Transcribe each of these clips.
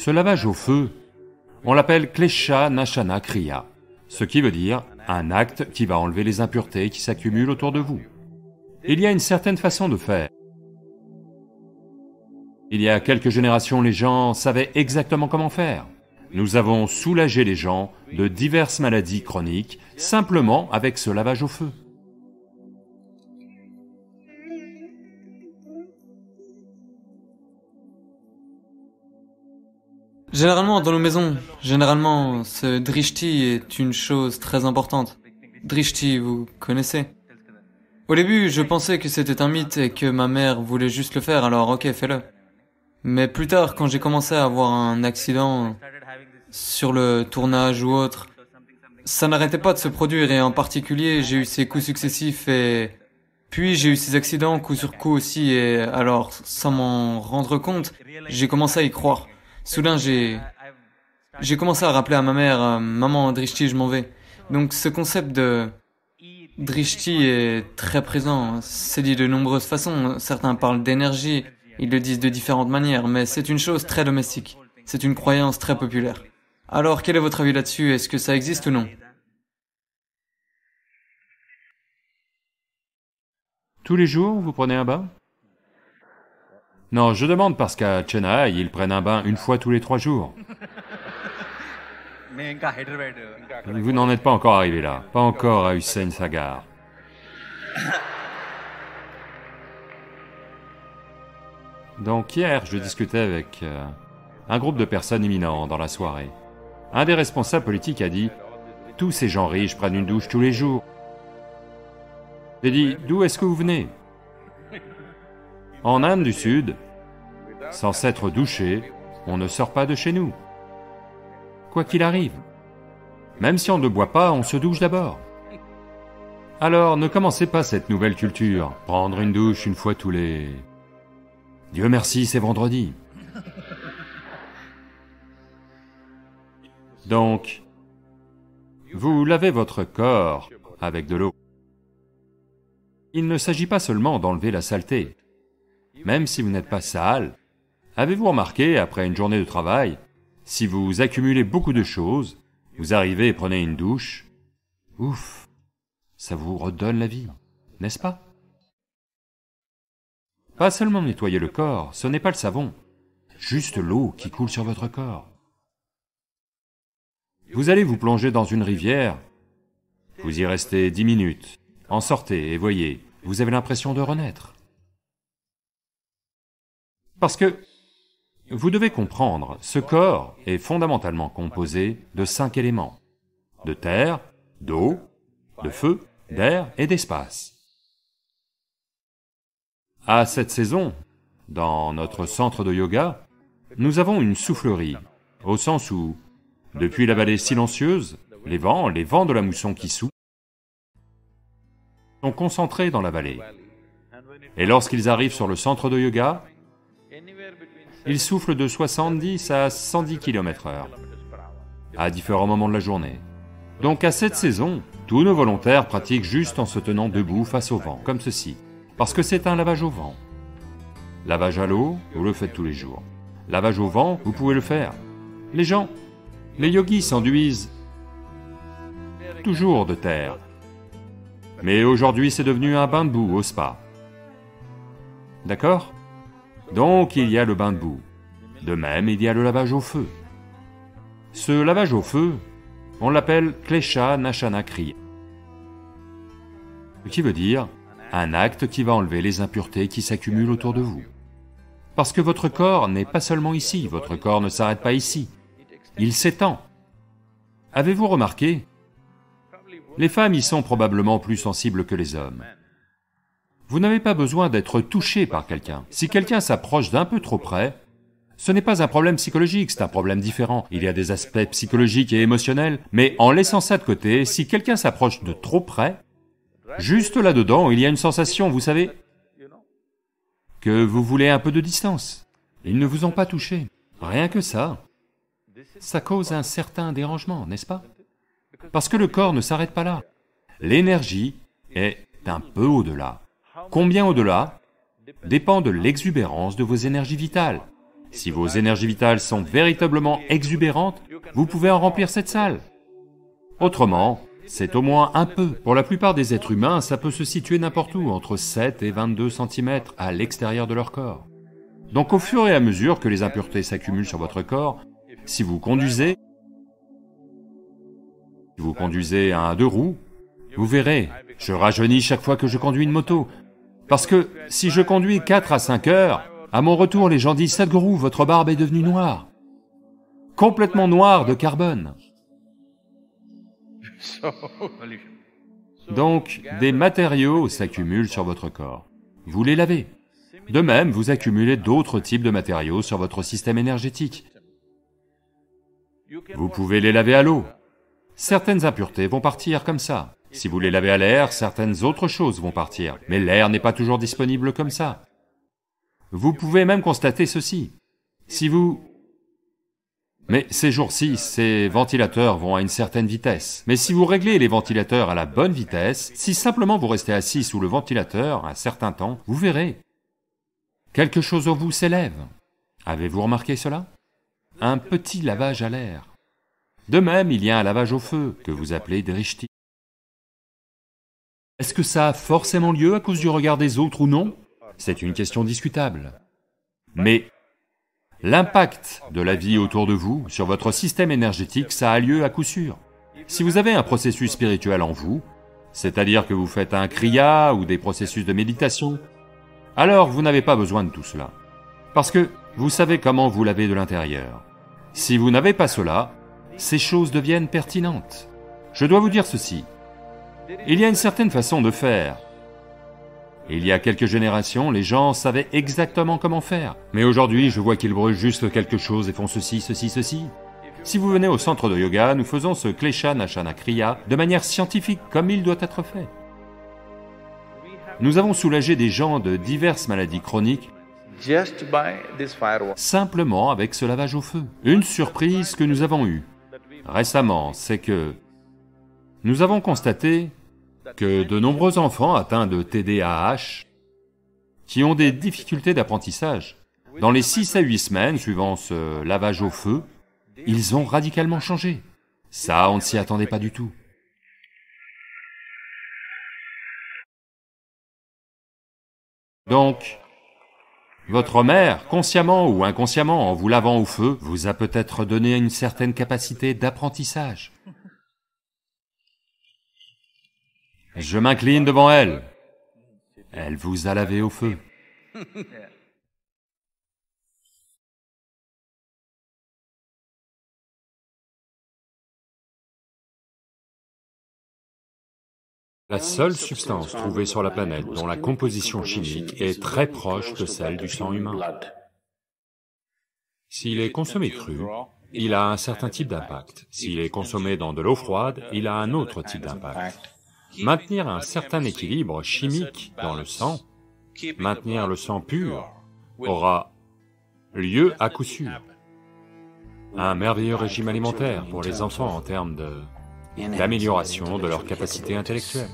Ce lavage au feu, on l'appelle Klesha Nashana Kriya, ce qui veut dire un acte qui va enlever les impuretés qui s'accumulent autour de vous. Il y a une certaine façon de faire. Il y a quelques générations, les gens savaient exactement comment faire. Nous avons soulagé les gens de diverses maladies chroniques simplement avec ce lavage au feu. Généralement, dans nos maisons, ce drishti est une chose très importante. Drishti, vous connaissez? Au début, je pensais que c'était un mythe et que ma mère voulait juste le faire, alors ok, fais-le. Mais plus tard, quand j'ai commencé à avoir un accident sur le tournage ou autre, ça n'arrêtait pas de se produire et en particulier, j'ai eu ces coups successifs et puis j'ai eu ces accidents coup sur coup aussi et alors, sans m'en rendre compte, j'ai commencé à y croire. Soudain, j'ai commencé à rappeler à ma mère, maman, drishti, je m'en vais. Donc ce concept de drishti est très présent, c'est dit de nombreuses façons, certains parlent d'énergie, ils le disent de différentes manières, mais c'est une chose très domestique, c'est une croyance très populaire. Alors quel est votre avis là-dessus, est-ce que ça existe ou non? Tous les jours, vous prenez un bain? Non, je demande parce qu'à Chennai, ils prennent un bain une fois tous les 3 jours. Vous n'en êtes pas encore arrivé là, pas encore à Hussain Sagar. Donc hier, je discutais avec un groupe de personnes éminents dans la soirée. Un des responsables politiques a dit « Tous ces gens riches prennent une douche tous les jours. » J'ai dit « D'où est-ce que vous venez ?» En Inde du Sud, sans s'être douché, on ne sort pas de chez nous. Quoi qu'il arrive. Même si on ne boit pas, on se douche d'abord. Alors ne commencez pas cette nouvelle culture, prendre une douche une fois tous les... Dieu merci, c'est vendredi. Donc, vous lavez votre corps avec de l'eau. Il ne s'agit pas seulement d'enlever la saleté. Même si vous n'êtes pas sale, avez-vous remarqué, après une journée de travail, si vous accumulez beaucoup de choses, vous arrivez et prenez une douche, ouf, ça vous redonne la vie, n'est-ce pas? Pas seulement nettoyer le corps, ce n'est pas le savon, juste l'eau qui coule sur votre corps. Vous allez vous plonger dans une rivière, vous y restez 10 minutes, en sortez et voyez, vous avez l'impression de renaître. Parce que, vous devez comprendre, ce corps est fondamentalement composé de 5 éléments, de terre, d'eau, de feu, d'air et d'espace. À cette saison, dans notre centre de yoga, nous avons une soufflerie, au sens où, depuis la vallée silencieuse, les vents de la mousson qui soufflent, sont concentrés dans la vallée. Et lorsqu'ils arrivent sur le centre de yoga, ils soufflent de 70 à 110 km/h, à différents moments de la journée. Donc à cette saison, tous nos volontaires pratiquent juste en se tenant debout face au vent, comme ceci, parce que c'est un lavage au vent. Lavage à l'eau, vous le faites tous les jours. Lavage au vent, vous pouvez le faire. Les gens, les yogis s'enduisent toujours de terre. Mais aujourd'hui c'est devenu un bain de boue au spa. D'accord? Donc il y a le bain de boue. De même, il y a le lavage au feu. Ce lavage au feu, on l'appelle Klesha Nashana Kriya, ce qui veut dire un acte qui va enlever les impuretés qui s'accumulent autour de vous. Parce que votre corps n'est pas seulement ici, votre corps ne s'arrête pas ici, il s'étend. Avez-vous remarqué? Les femmes y sont probablement plus sensibles que les hommes. Vous n'avez pas besoin d'être touché par quelqu'un. Si quelqu'un s'approche d'un peu trop près, ce n'est pas un problème psychologique, c'est un problème différent. Il y a des aspects psychologiques et émotionnels, mais en laissant ça de côté, si quelqu'un s'approche de trop près, juste là-dedans, il y a une sensation, vous savez, que vous voulez un peu de distance. Ils ne vous ont pas touché. Rien que ça cause un certain dérangement, n'est-ce pas? Parce que le corps ne s'arrête pas là. L'énergie est un peu au-delà. Combien au-delà dépend de l'exubérance de vos énergies vitales. Si vos énergies vitales sont véritablement exubérantes, vous pouvez en remplir cette salle. Autrement, c'est au moins un peu. Pour la plupart des êtres humains, ça peut se situer n'importe où, entre 7 et 22 cm à l'extérieur de leur corps. Donc au fur et à mesure que les impuretés s'accumulent sur votre corps, si vous conduisez un 2 roues, vous verrez, je rajeunis chaque fois que je conduis une moto. Parce que si je conduis 4 à 5 heures, à mon retour les gens disent « Sadhguru, votre barbe est devenue noire. » Complètement noire de carbone. Donc, des matériaux s'accumulent sur votre corps. Vous les lavez. De même, vous accumulez d'autres types de matériaux sur votre système énergétique. Vous pouvez les laver à l'eau. Certaines impuretés vont partir comme ça. Si vous les lavez à l'air, certaines autres choses vont partir. Mais l'air n'est pas toujours disponible comme ça. Vous pouvez même constater ceci. Si vous... Mais ces jours-ci, ces ventilateurs vont à une certaine vitesse. Mais si vous réglez les ventilateurs à la bonne vitesse, si simplement vous restez assis sous le ventilateur un certain temps, vous verrez. Quelque chose en vous s'élève. Avez-vous remarqué cela? Un petit lavage à l'air. De même, il y a un lavage au feu, que vous appelez drishti. Est-ce que ça a forcément lieu à cause du regard des autres ou non? C'est une question discutable. Mais l'impact de la vie autour de vous, sur votre système énergétique, ça a lieu à coup sûr. Si vous avez un processus spirituel en vous, c'est-à-dire que vous faites un kriya ou des processus de méditation, alors vous n'avez pas besoin de tout cela. Parce que vous savez comment vous laver de l'intérieur. Si vous n'avez pas cela, ces choses deviennent pertinentes. Je dois vous dire ceci. Il y a une certaine façon de faire. Il y a quelques générations, les gens savaient exactement comment faire. Mais aujourd'hui, je vois qu'ils brûlent juste quelque chose et font ceci, ceci, ceci. Si vous venez au centre de yoga, nous faisons ce Klesha Nashana Kriya de manière scientifique, comme il doit être fait. Nous avons soulagé des gens de diverses maladies chroniques simplement avec ce lavage au feu. Une surprise que nous avons eue récemment, c'est que nous avons constaté que de nombreux enfants atteints de TDAH, qui ont des difficultés d'apprentissage, dans les 6 à 8 semaines suivant ce lavage au feu, ils ont radicalement changé. Ça, on ne s'y attendait pas du tout. Donc, votre mère, consciemment ou inconsciemment, en vous lavant au feu, vous a peut-être donné une certaine capacité d'apprentissage. Je m'incline devant elle. Elle vous a lavé au feu. La seule substance trouvée sur la planète dont la composition chimique est très proche de celle du sang humain. S'il est consommé cru, il a un certain type d'impact. S'il est consommé dans de l'eau froide, il a un autre type d'impact. Maintenir un certain équilibre chimique dans le sang, maintenir le sang pur, aura lieu à coup sûr. Un merveilleux régime alimentaire pour les enfants en termes d'amélioration de leur capacité intellectuelle.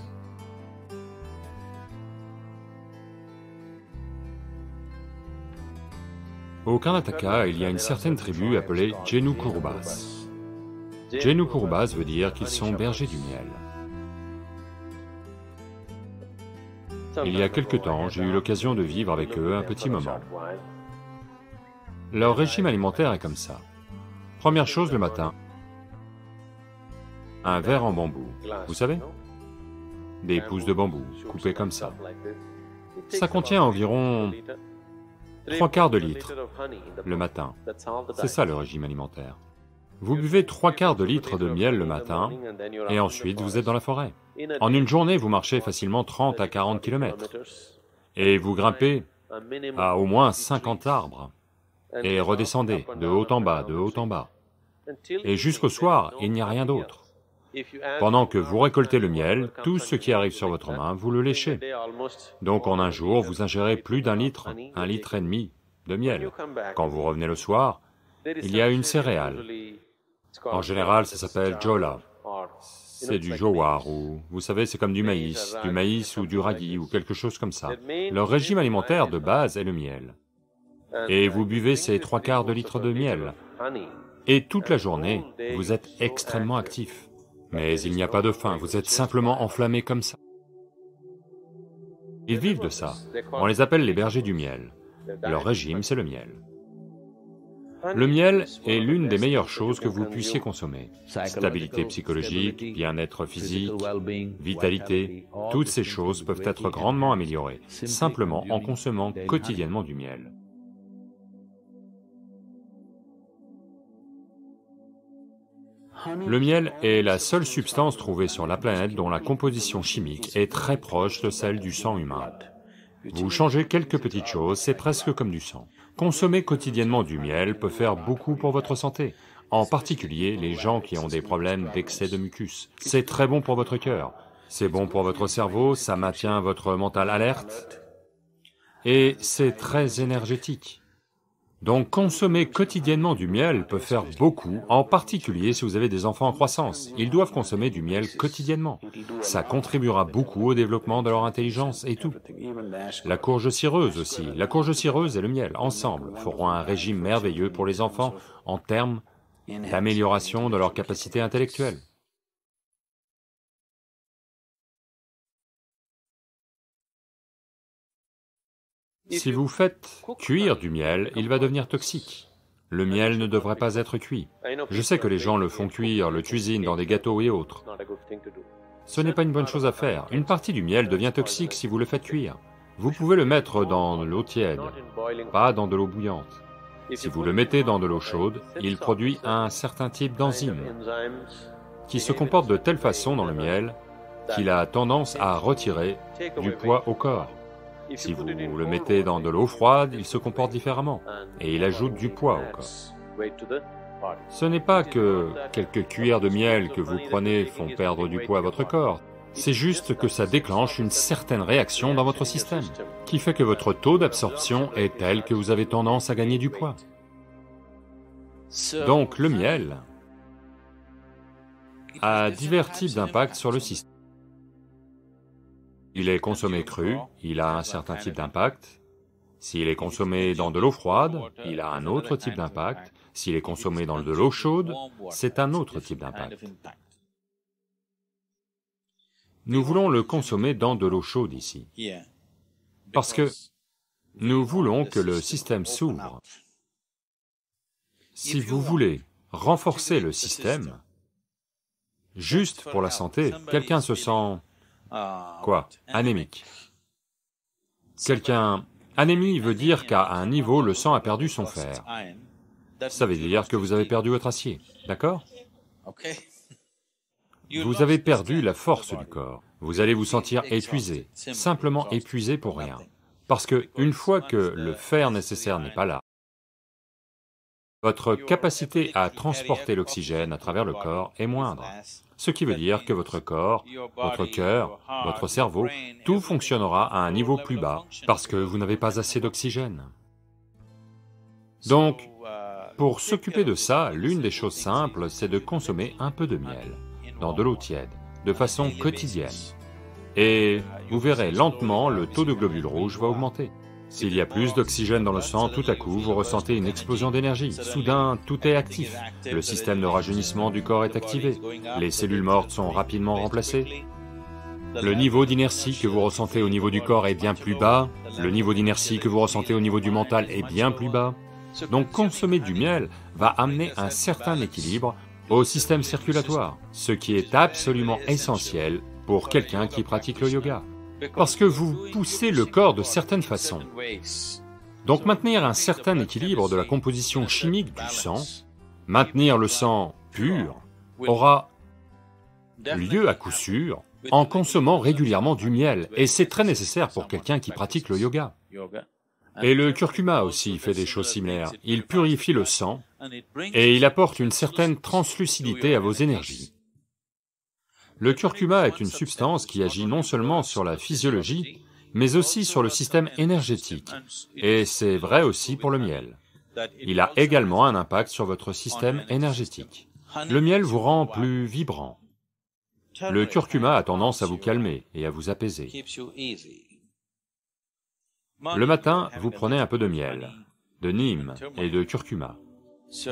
Au Karnataka, il y a une certaine tribu appelée Jenu Kurubas. Jenu Kurubas veut dire qu'ils sont bergers du miel. Il y a quelque temps, j'ai eu l'occasion de vivre avec eux un petit moment. Leur régime alimentaire est comme ça. Première chose le matin, un verre en bambou, vous savez? Des pousses de bambou, coupées comme ça. Ça contient environ 3/4 de litre le matin. C'est ça le régime alimentaire. Vous buvez 3/4 de litre de miel le matin, et ensuite vous êtes dans la forêt. En une journée, vous marchez facilement 30 à 40 km, et vous grimpez à au moins 50 arbres, et redescendez de haut en bas, de haut en bas. Et jusqu'au soir, il n'y a rien d'autre. Pendant que vous récoltez le miel, tout ce qui arrive sur votre main, vous le léchez. Donc en un jour, vous ingérez plus d'1 litre, 1,5 litre de miel. Quand vous revenez le soir, il y a une céréale. En général, ça s'appelle jola. C'est du jowar, ou vous savez, c'est comme du maïs ou du ragi, ou quelque chose comme ça. Leur régime alimentaire de base est le miel. et vous buvez ces 3/4 de litre de miel, et toute la journée, vous êtes extrêmement actif. Mais il n'y a pas de faim, vous êtes simplement enflammé comme ça. Ils vivent de ça, on les appelle les bergers du miel. Leur régime, c'est le miel. Le miel est l'une des meilleures choses que vous puissiez consommer. Stabilité psychologique, bien-être physique, vitalité, toutes ces choses peuvent être grandement améliorées, simplement en consommant quotidiennement du miel. Le miel est la seule substance trouvée sur la planète dont la composition chimique est très proche de celle du sang humain. Vous changez quelques petites choses, c'est presque comme du sang. Consommer quotidiennement du miel peut faire beaucoup pour votre santé, en particulier les gens qui ont des problèmes d'excès de mucus. C'est très bon pour votre cœur, c'est bon pour votre cerveau, ça maintient votre mental alerte, et c'est très énergétique. Donc consommer quotidiennement du miel peut faire beaucoup, en particulier si vous avez des enfants en croissance. Ils doivent consommer du miel quotidiennement. Ça contribuera beaucoup au développement de leur intelligence et tout. La courge cireuse aussi. La courge cireuse et le miel, ensemble, feront un régime merveilleux pour les enfants en termes d'amélioration de leur capacité intellectuelle. Si vous faites cuire du miel, il va devenir toxique. Le miel ne devrait pas être cuit. Je sais que les gens le font cuire, le cuisinent dans des gâteaux et autres. Ce n'est pas une bonne chose à faire. Une partie du miel devient toxique si vous le faites cuire. Vous pouvez le mettre dans l'eau tiède, pas dans de l'eau bouillante. Si vous le mettez dans de l'eau chaude, il produit un certain type d'enzyme qui se comporte de telle façon dans le miel qu'il a tendance à retirer du poids au corps. Si vous le mettez dans de l'eau froide, il se comporte différemment, et il ajoute du poids au corps. Ce n'est pas que quelques cuillères de miel que vous prenez font perdre du poids à votre corps, c'est juste que ça déclenche une certaine réaction dans votre système, qui fait que votre taux d'absorption est tel que vous avez tendance à gagner du poids. Donc le miel a divers types d'impacts sur le système. Il est consommé cru, il a un certain type d'impact. S'il est consommé dans de l'eau froide, il a un autre type d'impact. S'il est consommé dans de l'eau chaude, c'est un autre type d'impact. Nous voulons le consommer dans de l'eau chaude ici, parce que nous voulons que le système s'ouvre. Si vous voulez renforcer le système, juste pour la santé, quelqu'un se sent... quoi? Anémique. Anémie veut dire qu'à un niveau, le sang a perdu son fer. Ça veut dire que vous avez perdu votre acier, d'accord? Vous avez perdu la force du corps. Vous allez vous sentir épuisé, simplement épuisé pour rien. Parce que une fois que le fer nécessaire n'est pas là, votre capacité à transporter l'oxygène à travers le corps est moindre. Ce qui veut dire que votre corps, votre cœur, votre cerveau, tout fonctionnera à un niveau plus bas parce que vous n'avez pas assez d'oxygène. Donc, pour s'occuper de ça, l'une des choses simples, c'est de consommer un peu de miel dans de l'eau tiède, de façon quotidienne. Et vous verrez, lentement, le taux de globules rouges va augmenter. S'il y a plus d'oxygène dans le sang, tout à coup, vous ressentez une explosion d'énergie. Soudain, tout est actif. Le système de rajeunissement du corps est activé. Les cellules mortes sont rapidement remplacées. Le niveau d'inertie que vous ressentez au niveau du corps est bien plus bas. Le niveau d'inertie que vous ressentez au niveau du mental est bien plus bas. Donc consommer du miel va amener un certain équilibre au système circulatoire, ce qui est absolument essentiel pour quelqu'un qui pratique le yoga. Parce que vous poussez le corps de certaines façons. Donc maintenir un certain équilibre de la composition chimique du sang, maintenir le sang pur, aura lieu à coup sûr en consommant régulièrement du miel, et c'est très nécessaire pour quelqu'un qui pratique le yoga. Et le curcuma aussi fait des choses similaires, il purifie le sang, et il apporte une certaine translucidité à vos énergies. Le curcuma est une substance qui agit non seulement sur la physiologie, mais aussi sur le système énergétique, et c'est vrai aussi pour le miel. Il a également un impact sur votre système énergétique. Le miel vous rend plus vibrant. Le curcuma a tendance à vous calmer et à vous apaiser. Le matin, vous prenez un peu de miel. de neem et de curcuma.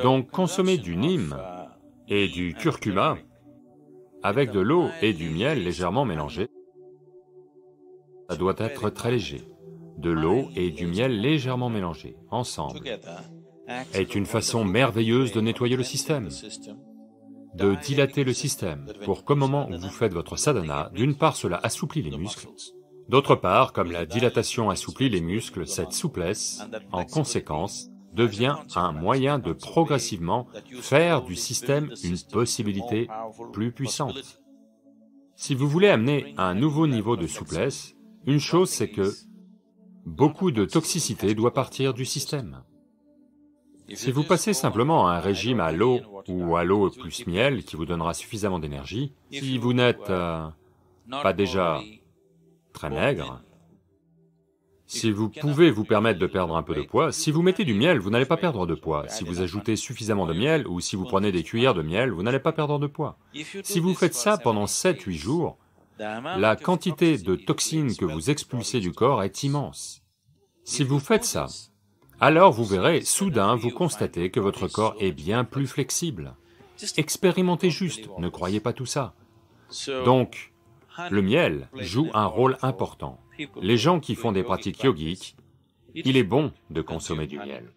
Donc consommer du neem et du curcuma avec de l'eau et du miel légèrement mélangés, ça doit être très léger. De l'eau et du miel légèrement mélangés, ensemble, est une façon merveilleuse de nettoyer le système, de dilater le système, pour qu'au moment où vous faites votre sadhana, d'une part cela assouplit les muscles, d'autre part, comme la dilatation assouplit les muscles, cette souplesse, en conséquence, devient un moyen de progressivement faire du système une possibilité plus puissante. Si vous voulez amener un nouveau niveau de souplesse, une chose c'est que beaucoup de toxicité doit partir du système. Si vous passez simplement à un régime à l'eau ou à l'eau plus miel qui vous donnera suffisamment d'énergie, si vous n'êtes pas déjà très maigre, si vous pouvez vous permettre de perdre un peu de poids, si vous mettez du miel, vous n'allez pas perdre de poids. Si vous ajoutez suffisamment de miel ou si vous prenez des cuillères de miel, vous n'allez pas perdre de poids. Si vous faites ça pendant 7-8 jours, la quantité de toxines que vous expulsez du corps est immense. Si vous faites ça, alors vous verrez, soudain vous constatez que votre corps est bien plus flexible. Expérimentez juste, ne croyez pas tout ça. Donc, le miel joue un rôle important. Les gens qui font des pratiques yogiques, il est bon de consommer du miel.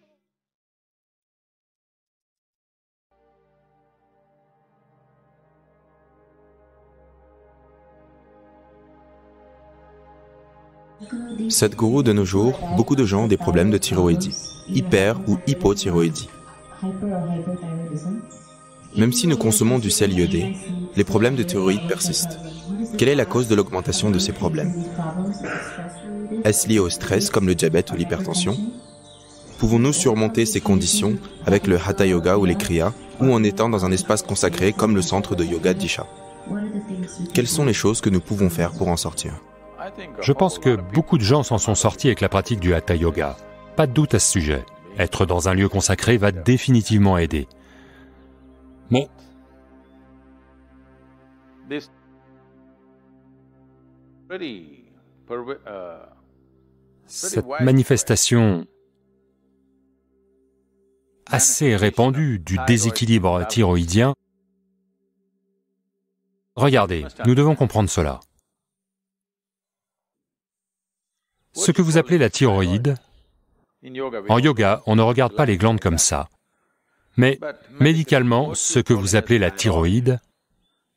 Sadhguru, de nos jours, beaucoup de gens ont des problèmes de thyroïdie, hyper ou hypothyroïdie. Même si nous consommons du sel iodé, les problèmes de thyroïde persistent. Quelle est la cause de l'augmentation de ces problèmes? Est-ce lié au stress comme le diabète ou l'hypertension? Pouvons-nous surmonter ces conditions avec le Hatha Yoga ou les Kriyas, ou en étant dans un espace consacré comme le centre de yoga Disha? Quelles sont les choses que nous pouvons faire pour en sortir? Je pense que beaucoup de gens s'en sont sortis avec la pratique du Hatha Yoga. Pas de doute à ce sujet. Être dans un lieu consacré va définitivement aider. Mais cette manifestation assez répandue du déséquilibre thyroïdien, regardez, nous devons comprendre cela. Ce que vous appelez la thyroïde, en yoga, on ne regarde pas les glandes comme ça, mais médicalement, ce que vous appelez la thyroïde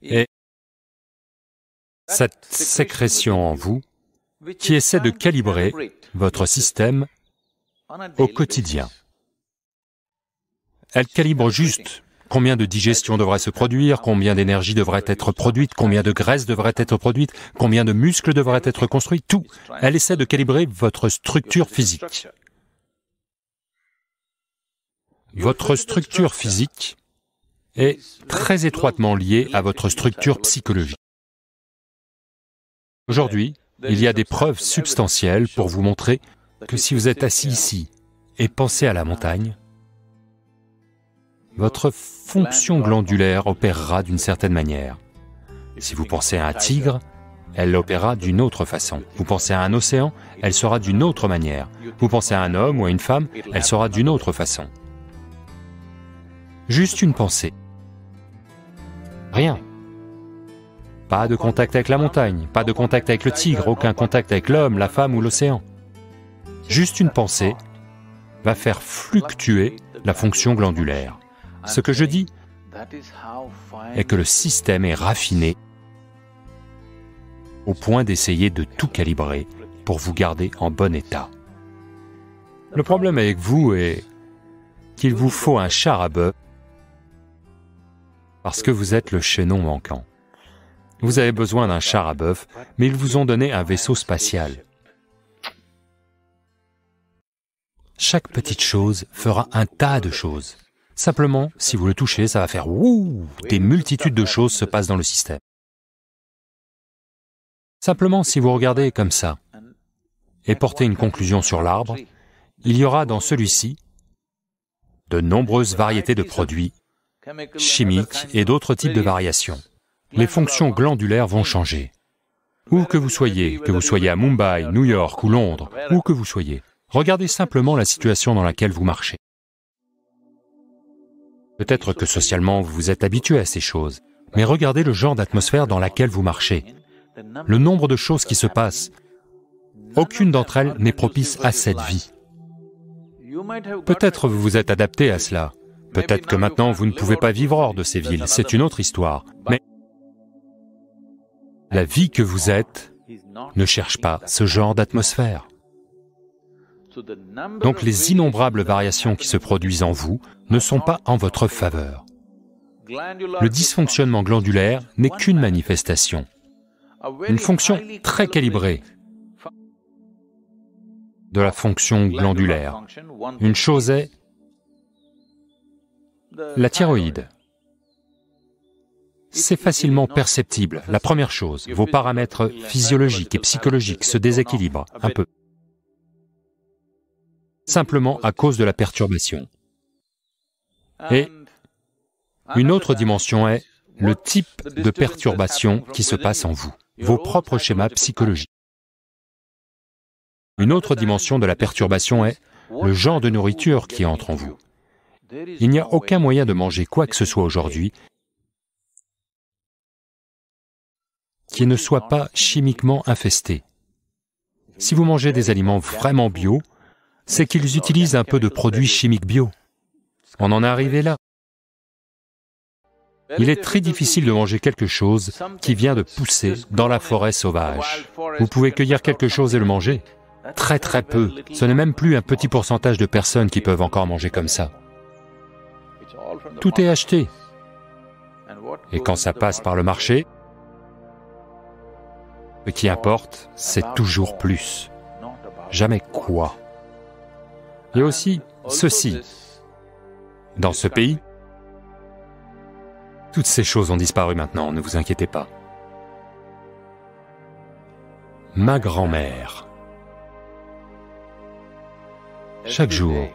est cette sécrétion en vous qui essaie de calibrer votre système au quotidien. Elle calibre juste combien de digestion devrait se produire, combien d'énergie devrait être produite, combien de graisse devrait être produite, combien de muscles devraient être construits, tout. Elle essaie de calibrer votre structure physique. Votre structure physique est très étroitement liée à votre structure psychologique. Aujourd'hui, il y a des preuves substantielles pour vous montrer que si vous êtes assis ici et pensez à la montagne, votre fonction glandulaire opérera d'une certaine manière. Si vous pensez à un tigre, elle opérera d'une autre façon. Vous pensez à un océan, elle sera d'une autre manière. Vous pensez à un homme ou à une femme, elle sera d'une autre façon. Juste une pensée. Rien. Pas de contact avec la montagne, pas de contact avec le tigre, aucun contact avec l'homme, la femme ou l'océan. Juste une pensée va faire fluctuer la fonction glandulaire. Ce que je dis est que le système est raffiné au point d'essayer de tout calibrer pour vous garder en bon état. Le problème avec vous est qu'il vous faut un char à bœuf parce que vous êtes le chaînon manquant. Vous avez besoin d'un char à bœuf, mais ils vous ont donné un vaisseau spatial. Chaque petite chose fera un tas de choses. Simplement, si vous le touchez, ça va faire « wouh !» Des multitudes de choses se passent dans le système. Simplement, si vous regardez comme ça et portez une conclusion sur l'arbre, il y aura dans celui-ci de nombreuses variétés de produits chimiques et d'autres types de variations. Les fonctions glandulaires vont changer. Où que vous soyez à Mumbai, New York ou Londres, où que vous soyez, Regardez simplement la situation dans laquelle vous marchez. Peut-être que socialement vous êtes habitué à ces choses, mais regardez le genre d'atmosphère dans laquelle vous marchez. Le nombre de choses qui se passent, aucune d'entre elles n'est propice à cette vie. Peut-être vous vous êtes adapté à cela. Peut-être que maintenant vous ne pouvez pas vivre hors de ces villes, c'est une autre histoire. Mais la vie que vous êtes ne cherche pas ce genre d'atmosphère. Donc les innombrables variations qui se produisent en vous ne sont pas en votre faveur. Le dysfonctionnement glandulaire n'est qu'une manifestation, une fonction très calibrée de la fonction glandulaire. Une chose est la thyroïde. C'est facilement perceptible. La première chose, vos paramètres physiologiques et psychologiques se déséquilibrent un peu, simplement à cause de la perturbation. Et une autre dimension est le type de perturbation qui se passe en vous, vos propres schémas psychologiques. Une autre dimension de la perturbation est le genre de nourriture qui entre en vous. Il n'y a aucun moyen de manger quoi que ce soit aujourd'hui qui ne soit pas chimiquement infesté. Si vous mangez des aliments vraiment bio, c'est qu'ils utilisent un peu de produits chimiques bio. On en est arrivé là. Il est très difficile de manger quelque chose qui vient de pousser dans la forêt sauvage. Vous pouvez cueillir quelque chose et le manger. Très très peu. Ce n'est même plus un petit pourcentage de personnes qui peuvent encore manger comme ça. Tout est acheté. Et quand ça passe par le marché, ce qui importe, c'est toujours plus. Jamais quoi. Il y a aussi ceci. Dans ce pays, toutes ces choses ont disparu maintenant, ne vous inquiétez pas. Ma grand-mère. Chaque jour,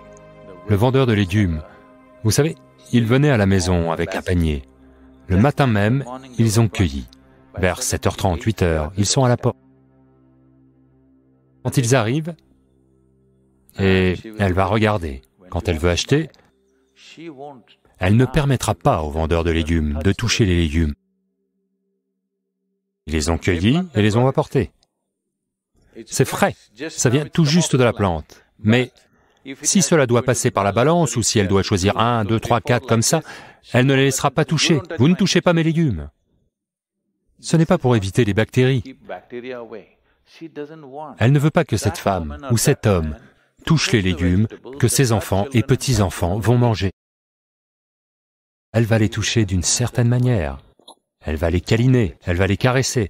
le vendeur de légumes, vous savez, il venait à la maison avec un panier. Le matin même, ils ont cueilli. Vers 7h30, 8h, ils sont à la porte. Quand ils arrivent, et elle va regarder. Quand elle veut acheter, elle ne permettra pas au vendeur de légumes de toucher les légumes. Ils les ont cueillis et les ont apportés. C'est frais, ça vient tout juste de la plante. Mais si cela doit passer par la balance ou si elle doit choisir 1, 2, 3, 4 comme ça, elle ne les laissera pas toucher. Vous ne touchez pas mes légumes. Ce n'est pas pour éviter les bactéries. Elle ne veut pas que cette femme ou cet homme touche les légumes que ses enfants et petits-enfants vont manger. Elle va les toucher d'une certaine manière. Elle va les câliner, elle va les caresser,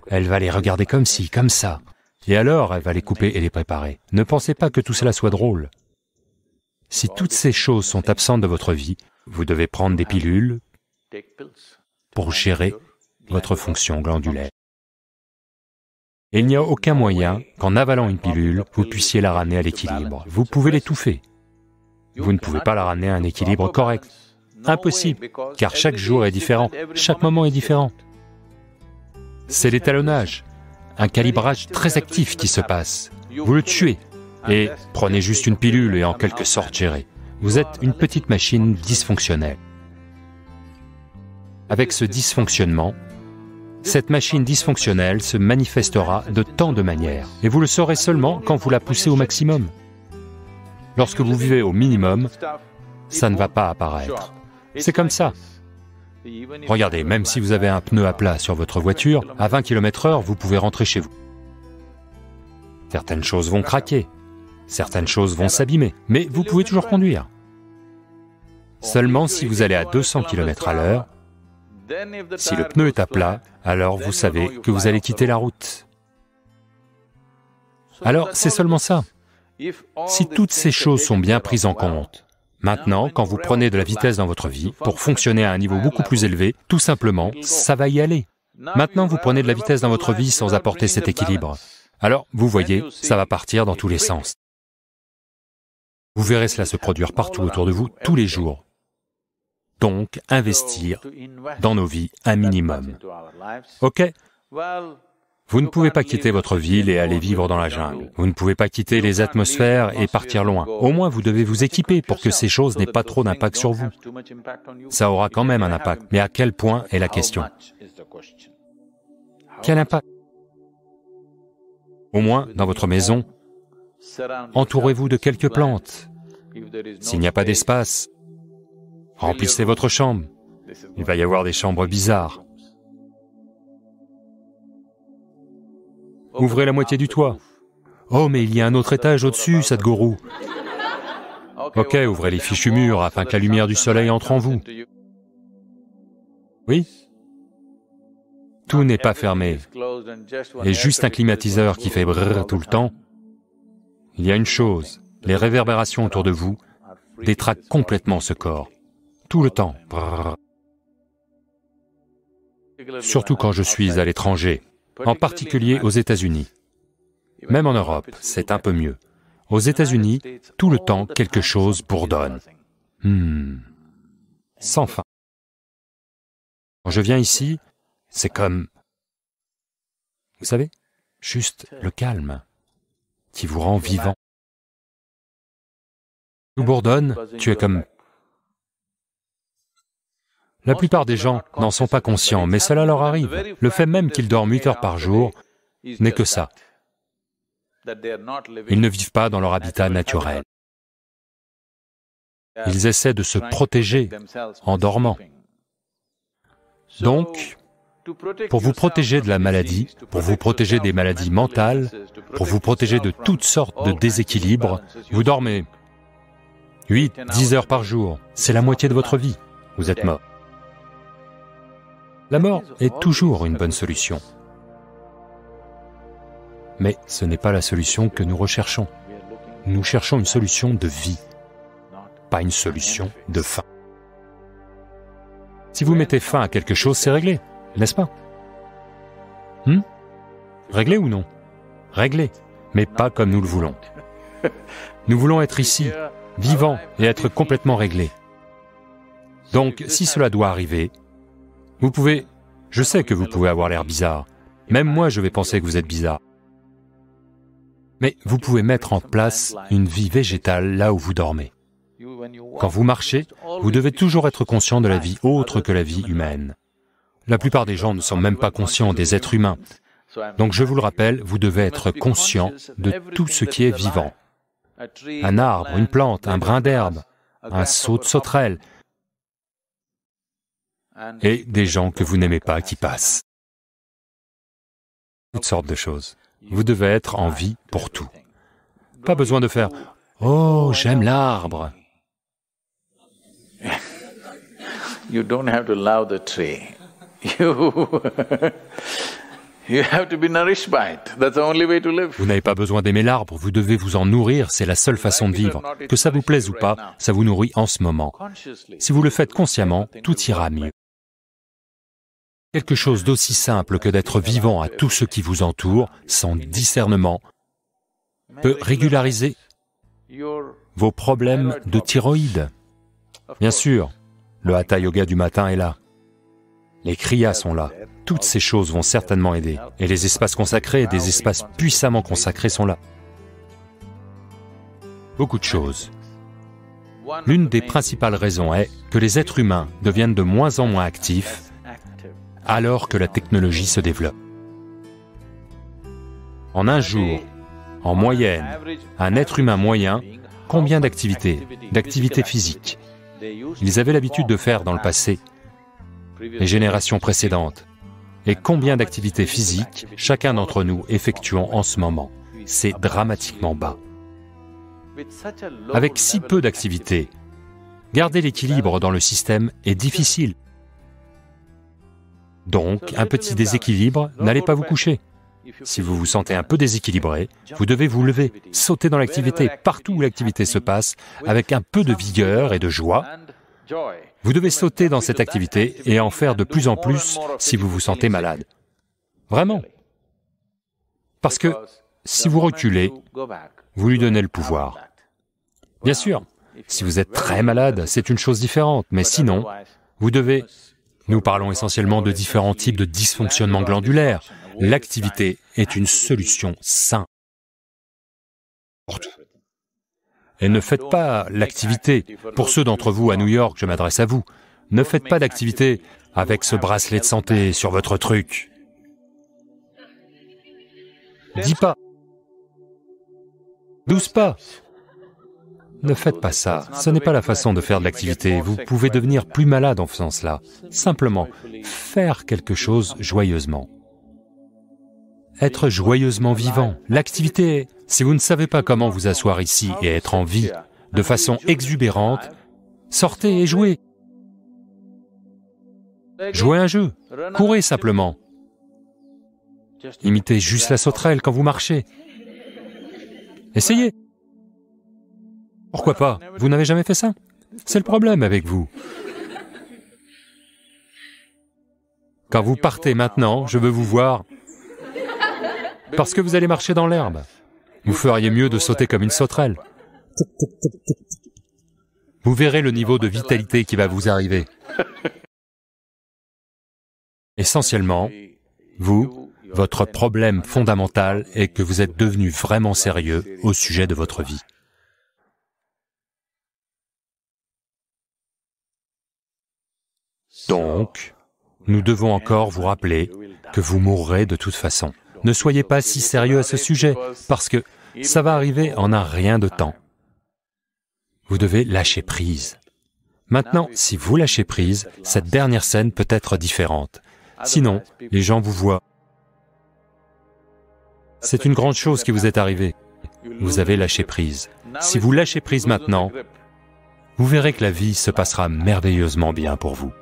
elle va les regarder comme ci, comme ça. Et alors, elle va les couper et les préparer. Ne pensez pas que tout cela soit drôle. Si toutes ces choses sont absentes de votre vie, vous devez prendre des pilules pour gérer votre fonction glandulaire. Et il n'y a aucun moyen qu'en avalant une pilule, vous puissiez la ramener à l'équilibre. Vous pouvez l'étouffer. Vous ne pouvez pas la ramener à un équilibre correct. Impossible, car chaque jour est différent, chaque moment est différent. C'est l'étalonnage, un calibrage très actif qui se passe. Vous le tuez, et prenez juste une pilule et en quelque sorte gérez. Vous êtes une petite machine dysfonctionnelle. Avec ce dysfonctionnement, cette machine dysfonctionnelle se manifestera de tant de manières, et vous le saurez seulement quand vous la poussez au maximum. Lorsque vous vivez au minimum, ça ne va pas apparaître. C'est comme ça. Regardez, même si vous avez un pneu à plat sur votre voiture, à 20 km/h, vous pouvez rentrer chez vous. Certaines choses vont craquer, certaines choses vont s'abîmer, mais vous pouvez toujours conduire. Seulement si vous allez à 200 km/h, si le pneu est à plat, alors vous savez que vous allez quitter la route. Alors, c'est seulement ça. Si toutes ces choses sont bien prises en compte, maintenant, quand vous prenez de la vitesse dans votre vie, pour fonctionner à un niveau beaucoup plus élevé, tout simplement, ça va y aller. Maintenant, vous prenez de la vitesse dans votre vie sans apporter cet équilibre. Alors, vous voyez, ça va partir dans tous les sens. Vous verrez cela se produire partout autour de vous, tous les jours. Donc, investir dans nos vies un minimum. Ok? Vous ne pouvez pas quitter votre ville et aller vivre dans la jungle. Vous ne pouvez pas quitter les atmosphères et partir loin. Au moins, vous devez vous équiper pour que ces choses n'aient pas trop d'impact sur vous. Ça aura quand même un impact, mais à quel point est la question? Quel impact? Au moins, dans votre maison, entourez-vous de quelques plantes. S'il n'y a pas d'espace, remplissez votre chambre. Il va y avoir des chambres bizarres. Ouvrez la moitié du toit. Oh, mais il y a un autre étage au-dessus, Sadhguru. Ok, ouvrez les fichus murs afin que la lumière du soleil entre en vous. Oui? Tout n'est pas fermé. Et juste un climatiseur qui fait brrr tout le temps. Il y a une chose, les réverbérations autour de vous détraquent complètement ce corps. Tout le temps. Brrr. Surtout quand je suis à l'étranger, en particulier aux États-Unis. Même en Europe, c'est un peu mieux. Aux États-Unis, tout le temps, quelque chose bourdonne. Sans fin. Quand je viens ici, c'est comme... Vous savez, juste le calme qui vous rend vivant. Tout bourdonne, tu es comme... La plupart des gens n'en sont pas conscients, mais cela leur arrive. Le fait même qu'ils dorment 8 heures par jour n'est que ça. Ils ne vivent pas dans leur habitat naturel. Ils essaient de se protéger en dormant. Donc, pour vous protéger de la maladie, pour vous protéger des maladies mentales, pour vous protéger de toutes sortes de déséquilibres, vous dormez 8, 10 heures par jour. C'est la moitié de votre vie. Vous êtes mort. La mort est toujours une bonne solution. Mais ce n'est pas la solution que nous recherchons. Nous cherchons une solution de vie, pas une solution de fin. Si vous mettez fin à quelque chose, c'est réglé, n'est-ce pas? Réglé ou non? Réglé, mais pas comme nous le voulons. Nous voulons être ici, vivants, et être complètement réglés. Donc, si cela doit arriver, vous pouvez... Je sais que vous pouvez avoir l'air bizarre. Même moi, je vais penser que vous êtes bizarre. Mais vous pouvez mettre en place une vie végétale là où vous dormez. Quand vous marchez, vous devez toujours être conscient de la vie autre que la vie humaine. La plupart des gens ne sont même pas conscients des êtres humains. Donc je vous le rappelle, vous devez être conscient de tout ce qui est vivant. Un arbre, une plante, un brin d'herbe, un seau de sauterelle, et des gens que vous n'aimez pas qui passent. Toutes sortes de choses. Vous devez être en vie pour tout. Pas besoin de faire « Oh, j'aime l'arbre ». You don't have to love the tree. You have to be nourished by it. That's the only way to live. Vous n'avez pas besoin d'aimer l'arbre, vous devez vous en nourrir, c'est la seule façon de vivre. Que ça vous plaise ou pas, ça vous nourrit en ce moment. Si vous le faites consciemment, tout ira mieux. Quelque chose d'aussi simple que d'être vivant à tout ce qui vous entoure, sans discernement, peut régulariser vos problèmes de thyroïde. Bien sûr, le Hatha Yoga du matin est là. Les kriyas sont là. Toutes ces choses vont certainement aider. Et les espaces consacrés, des espaces puissamment consacrés sont là. Beaucoup de choses. L'une des principales raisons est que les êtres humains deviennent de moins en moins actifs alors que la technologie se développe. En un jour, en moyenne, un être humain moyen, combien d'activités physiques ils avaient l'habitude de faire dans le passé, les générations précédentes, et combien d'activités physiques chacun d'entre nous effectuons en ce moment. C'est dramatiquement bas. Avec si peu d'activités, garder l'équilibre dans le système est difficile. Donc, un petit déséquilibre, n'allez pas vous coucher. Si vous vous sentez un peu déséquilibré, vous devez vous lever, sauter dans l'activité, partout où l'activité se passe, avec un peu de vigueur et de joie. Vous devez sauter dans cette activité et en faire de plus en plus si vous vous sentez malade. Vraiment. Parce que si vous reculez, vous lui donnez le pouvoir. Bien sûr, si vous êtes très malade, c'est une chose différente, mais sinon, vous devez... Nous parlons essentiellement de différents types de dysfonctionnements glandulaires, L'activité est une solution simple. Et ne faites pas l'activité, pour ceux d'entre vous à New York, je m'adresse à vous, ne faites pas d'activité avec ce bracelet de santé sur votre truc. Dis pas. 12 pas. Ne faites pas ça, ce n'est pas la façon de faire de l'activité, vous pouvez devenir plus malade en faisant cela. Simplement, faire quelque chose joyeusement. Être joyeusement vivant. L'activité, si vous ne savez pas comment vous asseoir ici et être en vie de façon exubérante, sortez et jouez. Jouez un jeu, courez simplement. Imitez juste la sauterelle quand vous marchez. Essayez. Pourquoi pas? Vous n'avez jamais fait ça? C'est le problème avec vous. Quand vous partez maintenant, je veux vous voir, parce que vous allez marcher dans l'herbe. Vous feriez mieux de sauter comme une sauterelle. Vous verrez le niveau de vitalité qui va vous arriver. Essentiellement, vous, votre problème fondamental est que vous êtes devenu vraiment sérieux au sujet de votre vie. Donc, nous devons encore vous rappeler que vous mourrez de toute façon. Ne soyez pas si sérieux à ce sujet, parce que ça va arriver en un rien de temps. Vous devez lâcher prise. Maintenant, si vous lâchez prise, cette dernière scène peut être différente. Sinon, les gens vous voient. C'est une grande chose qui vous est arrivée. Vous avez lâché prise. Si vous lâchez prise maintenant, vous verrez que la vie se passera merveilleusement bien pour vous.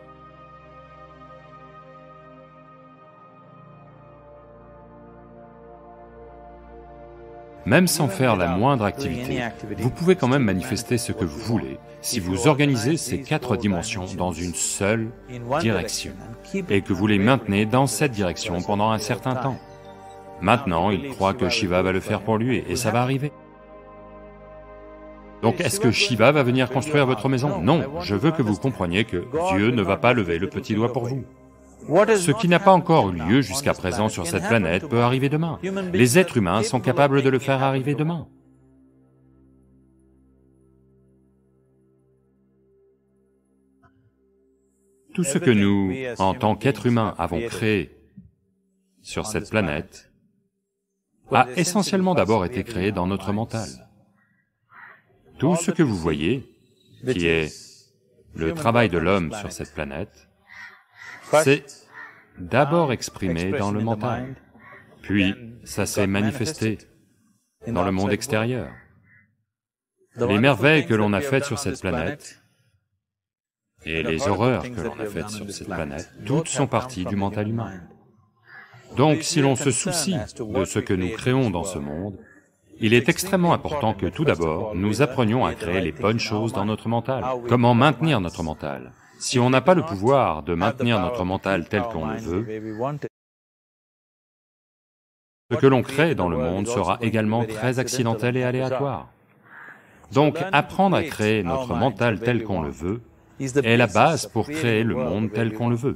Même sans faire la moindre activité, vous pouvez quand même manifester ce que vous voulez si vous organisez ces 4 dimensions dans une seule direction et que vous les maintenez dans cette direction pendant un certain temps. Maintenant, il croit que Shiva va le faire pour lui et ça va arriver. Donc est-ce que Shiva va venir construire votre maison? Non, je veux que vous compreniez que Dieu ne va pas lever le petit doigt pour vous. Ce qui n'a pas encore eu lieu jusqu'à présent sur cette planète peut arriver demain. Les êtres humains sont capables de le faire arriver demain. Tout ce que nous, en tant qu'êtres humains, avons créé sur cette planète a essentiellement d'abord été créé dans notre mental. Tout ce que vous voyez, qui est le travail de l'homme sur cette planète, c'est d'abord exprimé dans le mental, puis ça s'est manifesté dans le monde extérieur. Les merveilles que l'on a faites sur cette planète et les horreurs que l'on a faites sur cette planète, toutes sont parties du mental humain. Donc si l'on se soucie de ce que nous créons dans ce monde, il est extrêmement important que tout d'abord, nous apprenions à créer les bonnes choses dans notre mental. Comment maintenir notre mental? Si on n'a pas le pouvoir de maintenir notre mental tel qu'on le veut, ce que l'on crée dans le monde sera également très accidentel et aléatoire. Donc, apprendre à créer notre mental tel qu'on le veut est la base pour créer le monde tel qu'on le veut.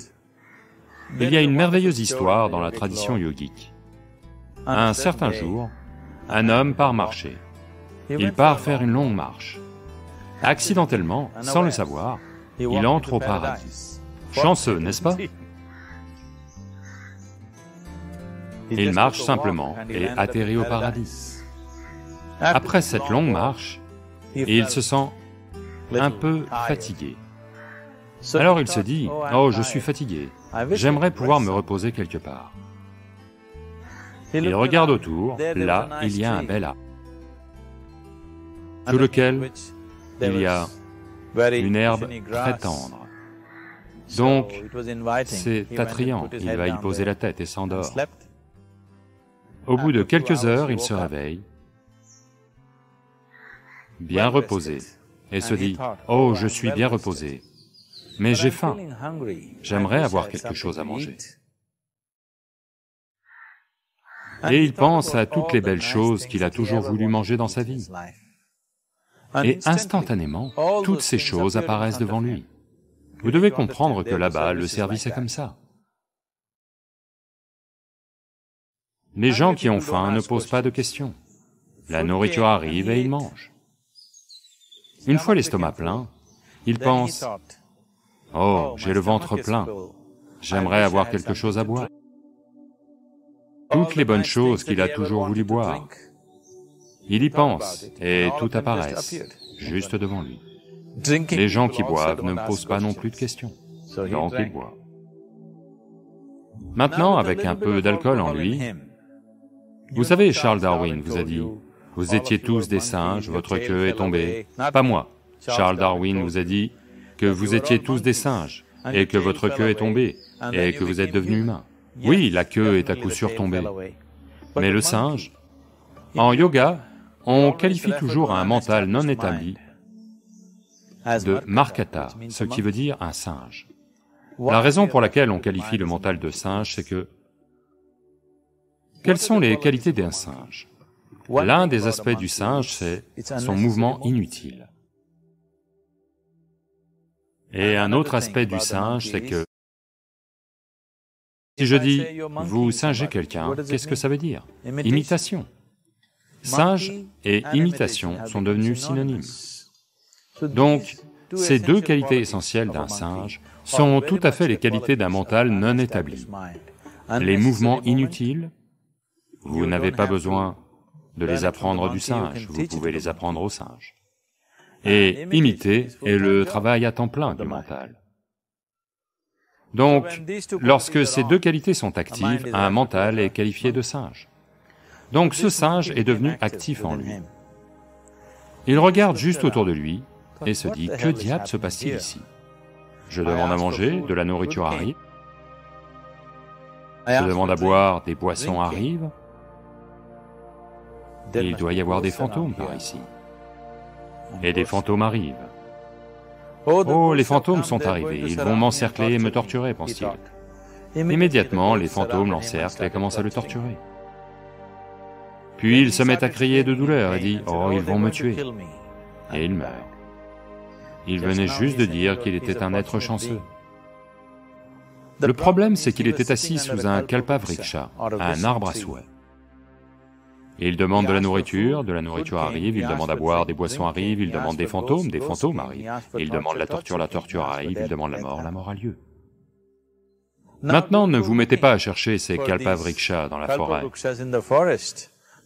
Il y a une merveilleuse histoire dans la tradition yogique. Un certain jour, un homme part marcher. Il part faire une longue marche. Accidentellement, sans le savoir, il entre au paradis. Chanceux, n'est-ce pas? Il marche simplement et atterrit au paradis. Après cette longue marche, il se sent un peu fatigué. Alors il se dit, « Oh, je suis fatigué, j'aimerais pouvoir me reposer quelque part. » Il regarde autour, là, il y a un bel arbre, sous lequel il y a une herbe très tendre. Donc, c'est attrayant, il va y poser la tête et s'endort. Au bout de quelques heures, il se réveille, bien reposé, et se dit, « Oh, je suis bien reposé, mais j'ai faim, j'aimerais avoir quelque chose à manger. » Et il pense à toutes les belles choses qu'il a toujours voulu manger dans sa vie. Et instantanément, toutes ces choses apparaissent devant lui. Vous devez comprendre que là-bas, le service est comme ça. Les gens qui ont faim ne posent pas de questions. La nourriture arrive et ils mangent. Une fois l'estomac plein, ils pensent, « Oh, j'ai le ventre plein, j'aimerais avoir quelque chose à boire. » Toutes les bonnes choses qu'il a toujours voulu boire. Il y pense et tout apparaissent, juste devant lui. Les gens qui boivent ne posent pas non plus de questions, donc ils boivent. Maintenant, avec un peu d'alcool en lui, vous savez, Charles Darwin vous a dit, « Vous étiez tous des singes, votre queue est tombée. » Pas moi. Charles Darwin vous a dit que vous étiez tous des singes, et que votre queue est tombée, et que vous êtes devenus humains. Oui, la queue est à coup sûr tombée. Mais le singe, en yoga, on qualifie toujours un mental non établi de markata, ce qui veut dire un singe. La raison pour laquelle on qualifie le mental de singe, c'est que... Quelles sont les qualités d'un singe? L'un des aspects du singe, c'est son mouvement inutile. Et un autre aspect du singe, c'est que... Si je dis, vous singez quelqu'un, qu'est-ce que ça veut dire? Imitation. Singe et imitation sont devenus synonymes. Donc, ces deux qualités essentielles d'un singe sont tout à fait les qualités d'un mental non établi. Les mouvements inutiles, vous n'avez pas besoin de les apprendre du singe, vous pouvez les apprendre au singe. Et imiter est le travail à temps plein du mental. Donc, lorsque ces deux qualités sont actives, un mental est qualifié de singe. Donc ce singe est devenu actif en lui. Il regarde juste autour de lui et se dit, que diable se passe-t-il ici? Je demande à manger, de la nourriture arrive. Je demande à boire, des boissons arrivent. Et il doit y avoir des fantômes par ici. Et des fantômes arrivent. Oh, les fantômes sont arrivés, ils vont m'encercler et me torturer, pense-t-il. Immédiatement, les fantômes l'encerclent et commencent à le torturer. Puis il se met à crier de douleur et dit, « Oh, ils vont me tuer. » Et il meurt. Il venait juste de dire qu'il était un être chanceux. Le problème, c'est qu'il était assis sous un kalpavriksha, un arbre à souhait. Il demande de la nourriture arrive, il demande à boire, des boissons arrivent, il demande des fantômes arrivent, il demande la torture arrive, il demande la mort a lieu. Maintenant, ne vous mettez pas à chercher ces kalpavriksha dans la forêt.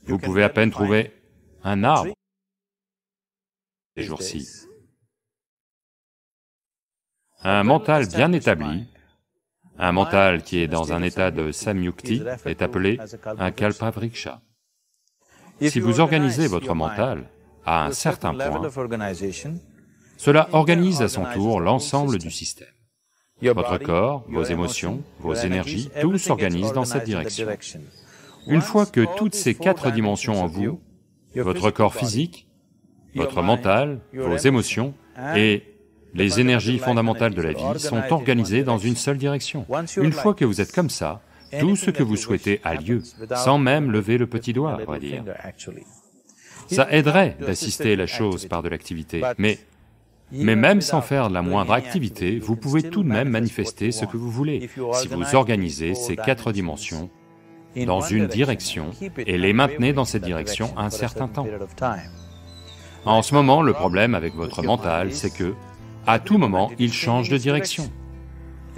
Vous pouvez à peine trouver un arbre ces jours-ci. Un mental bien établi, un mental qui est dans un état de samyukti, est appelé un kalpavriksha. Si vous organisez votre mental à un certain point, cela organise à son tour l'ensemble du système. Votre corps, vos émotions, vos énergies, tout s'organise dans cette direction. Une fois que toutes ces quatre dimensions en vous, votre corps physique, votre mental, vos émotions et les énergies fondamentales de la vie sont organisées dans une seule direction. Une fois que vous êtes comme ça, tout ce que vous souhaitez a lieu, sans même lever le petit doigt, on va dire. Ça aiderait d'assister la chose par de l'activité, mais même sans faire la moindre activité, vous pouvez tout de même manifester ce que vous voulez, si vous organisez ces quatre dimensions dans une direction et les maintenez dans cette direction un certain temps. En ce moment, le problème avec votre mental, c'est que, à tout moment, il change de direction.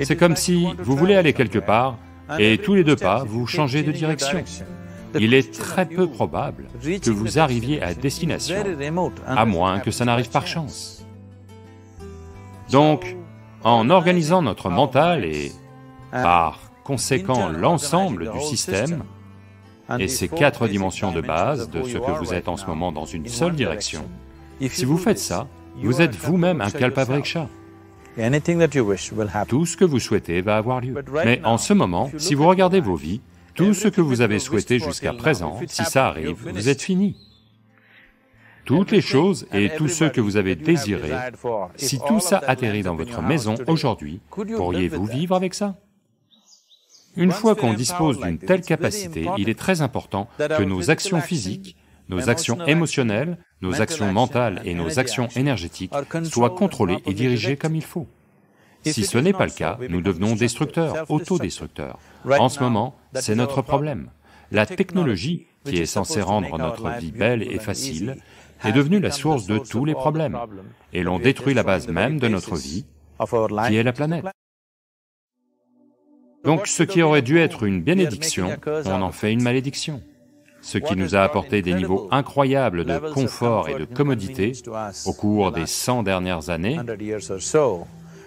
C'est comme si vous voulez aller quelque part, et tous les deux pas, vous changez de direction. Il est très peu probable que vous arriviez à destination, à moins que ça n'arrive par chance. Donc, en organisant notre mental et, par conséquent, l'ensemble du système, et ces quatre dimensions de base de ce que vous êtes en ce moment dans une seule direction, si vous faites ça, vous êtes vous-même un kalpavriksha. Tout ce que vous souhaitez va avoir lieu. Mais en ce moment, si vous regardez vos vies, tout ce que vous avez souhaité jusqu'à présent, si ça arrive, vous êtes fini. Toutes les choses et tous ceux que vous avez désirés, si tout ça atterrit dans votre maison aujourd'hui, pourriez-vous vivre avec ça? Une fois qu'on dispose d'une telle capacité, il est très important que nos actions physiques, nos actions émotionnelles, nos actions mentales et nos actions énergétiques soient contrôlées et dirigées comme il faut. Si ce n'est pas le cas, nous devenons destructeurs, autodestructeurs. En ce moment, c'est notre problème. La technologie, qui est censée rendre notre vie belle et facile, est devenue la source de tous les problèmes, et l'on détruit la base même de notre vie, qui est la planète. Donc ce qui aurait dû être une bénédiction, on en fait une malédiction. Ce qui nous a apporté des niveaux incroyables de confort et de commodité au cours des 100 dernières années